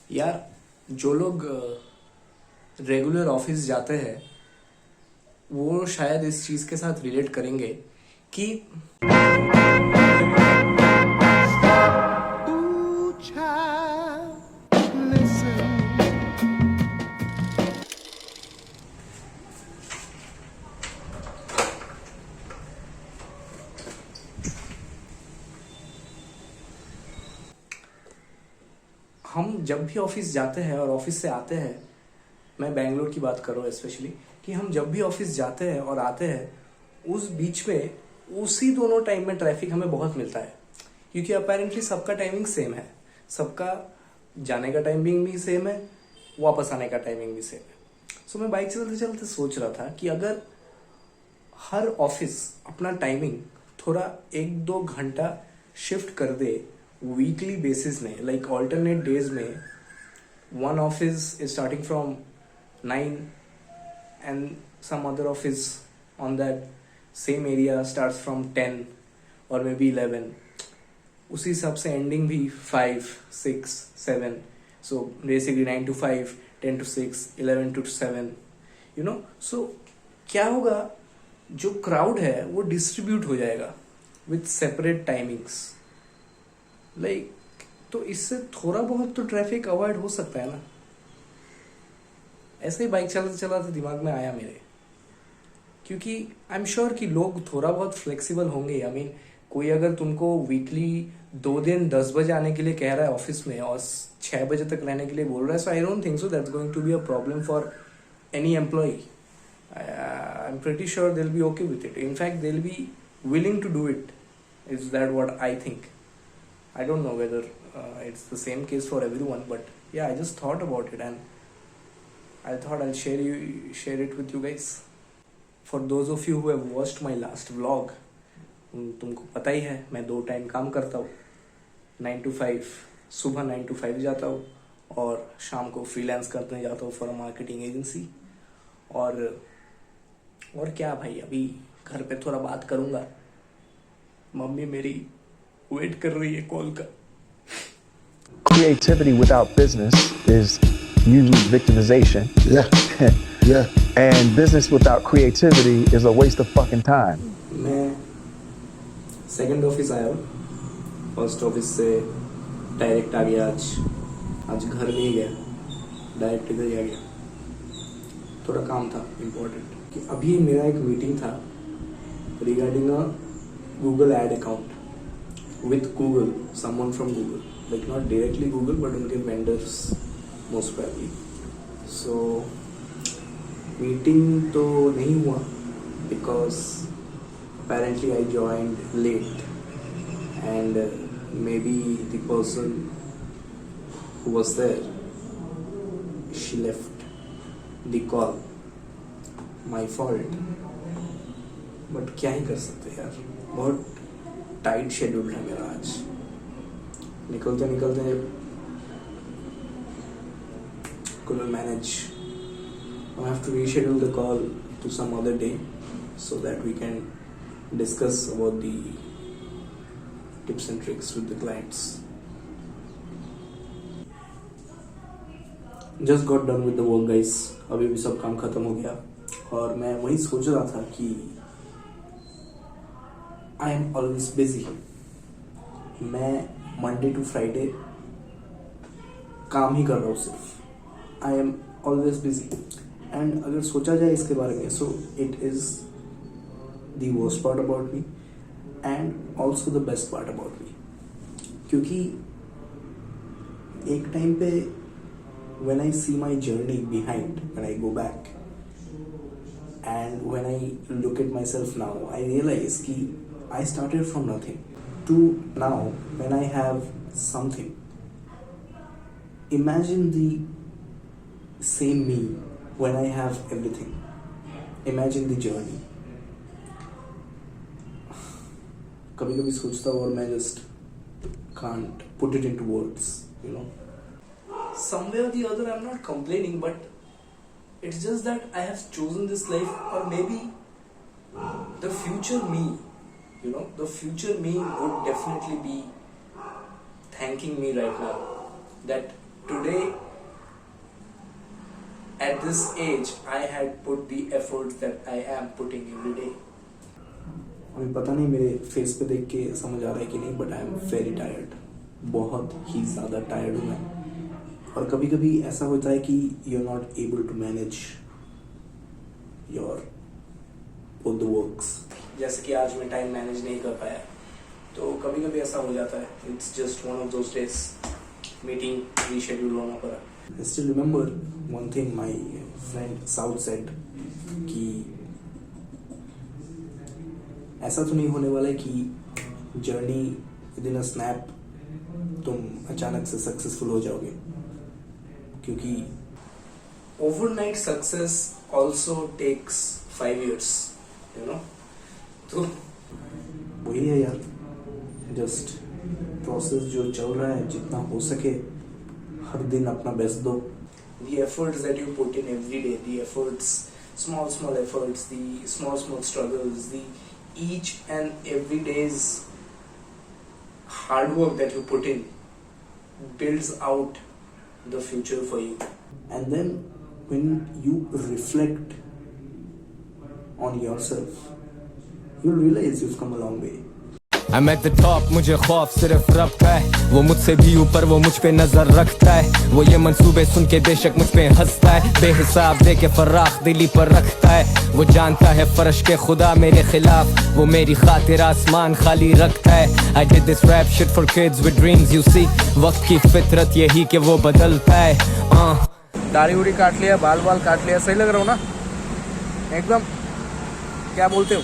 यार, जो लोग रेगुलर ऑफिस जाते हैं वो शायद इस चीज के साथ रिलेट करेंगे कि Ooh, child, listen. हम जब भी ऑफिस जाते हैं और ऑफिस से आते हैं, मैं बैंगलोर की बात कर रहा हूँ स्पेशली, कि हम जब भी ऑफिस जाते हैं और आते हैं उस बीच में उसी दोनों टाइम में ट्रैफिक हमें बहुत मिलता है, क्योंकि अपेरेंटली सबका टाइमिंग सेम है। सबका जाने का टाइमिंग भी सेम है, वापस आने का टाइमिंग भी सेम है। सो मैं बाइक चलते चलते सोच रहा था कि अगर हर ऑफिस अपना टाइमिंग थोड़ा 1-2 घंटा शिफ्ट कर दे वीकली बेसिस में, लाइक ऑल्टरनेट डेज में, one office is starting from 9 and some other office on that same area starts from 10 or maybe 11, उसी हिसाब से एंडिंग भी 5, 6, 7, so basically 9 to 5, 10 to 6, 11 to 7, you know. So क्या होगा, जो crowd है वो डिस्ट्रीब्यूट हो जाएगा विथ सेपरेट टाइमिंग्स, लाइक तो इससे थोड़ा बहुत तो ट्रैफिक अवॉइड हो सकता है ना। ऐसे ही बाइक चलाते चलाते दिमाग में आया मेरे, क्योंकि आई एम श्योर कि लोग थोड़ा बहुत फ्लेक्सिबल होंगे। आई मीन, कोई अगर तुमको वीकली 2 दिन 10 बजे आने के लिए कह रहा है ऑफिस में और 6 बजे तक रहने के लिए बोल रहा है, so I don't think so that's going to be a problem for any employee. I am pretty sure they will be okay with it. In fact they will be willing to do it. Is that what I think? I don't know whether it's the same case for everyone, but yeah, I just thought about it and I thought I'll share it with you guys. For those of you who have watched my last vlog, तुमको पता ही है मैं 2 time काम करता हूँ। 9 to 5, सुबह 9 to 5 जाता हूँ और शाम को फ्रीलांस करने जाता हूँ फॉर अ मार्केटिंग एजेंसी। और क्या भाई, अभी घर पे थोड़ा बात करूंगा, मम्मी मेरी वेट कर रही है कॉल का। Creativity without business is usually victimization. Yeah, yeah. And business without creativity is a waste of fucking time. मैं सेकंड ऑफिस आया हूँ, फर्स्ट ऑफिस से डायरेक्ट आ गया। आज घर नहीं गया, डायरेक्ट इधर ही आ गया। थोड़ा काम था इम्पोर्टेंट, कि अभी मेरा एक मीटिंग था regarding a Google ad account with Google, someone from Google, like not directly Google but उनके वेंडर्स मोस्ट प्रोबेबली। सो मीटिंग तो नहीं हुआ because apparently I joined late and maybe the person who was there, she left the call. My fault, but क्या ही कर सकते यार, बहुत tight schedule है मेरा आज। निकलते निकलते couldn't manage. I have to reschedule the call to some other day so that we can discuss about the tips and tricks with the clients. Just got done with the work guys, अभी भी सब काम खत्म हो गया और मैं वही सोच रहा था कि I am always busy. मैं मंडे टू फ्राइडे काम ही कर रहा हूँ सिर्फ। I am always busy and अगर सोचा जाए इसके बारे में, so it is the worst part about me and also the best part about me, क्योंकि एक टाइम पे when I see my journey behind, when I go back and when I look at myself now, I realize कि I started from nothing to now when I have something. Imagine the same me when I have everything. Imagine the journey. कभी कभी सोचता हूँ और मैं just can't put it into words, you know. Somewhere or the other I'm not complaining, but it's just that I have chosen this life, or maybe the future me, you know, the future me would definitely be thanking me right now that today at this age I had put the efforts that I am putting every day. अभी पता नहीं मेरे face पे देख के समझ आ रहा है कि नहीं, but I am very tired. बहुत ही ज़्यादा टायर्ड हूँ मैं. और कभी कभी ऐसा होता है कि you are not able to manage your both the works. जैसे कि आज मैं टाइम मैनेज नहीं कर पाया, तो कभी कभी ऐसा हो जाता है. It's just one of those days. Meeting reschedule होना पड़ा. I still remember one thing my friend South said कि ऐसा तो नहीं होने वाला है कि journey within a snap तुम अचानक से सक्सेसफुल हो जाओगे, क्योंकि overnight success also takes 5 years, you know. तो वही है यार, जस्ट प्रोसेस जो चल रहा है, जितना हो सके हर दिन अपना बेस्ट दो. The efforts that you put in every day, the efforts, small efforts, the small struggles, the each and every day's hard work that you put in builds out the future for you. And then when you reflect on yourself, you'll realize you've come a long way. I'm at the top, मुझे खौफ सिर्फ रब का है. वो मुझसे भी ऊपर, वो मुझ पे नजर रखता है. वो ये मंसूबे सुन के बेशक मुझ पे हंसता है. बेहिसाब दे के फराख दिली पर रखता है. वो जानता है फर्श के खुदा मेरे खिलाफ. वो मेरी खातिर आसमान खाली रखता है. I did this rap shit for kids with dreams, you see. वक्त की फितरत यही कि वो बदलता है. दाढ़ी उड़ी काट लिया, बाल काट लिया, सही लग रहा हूँ ना एकदम? क्या बोलते हो?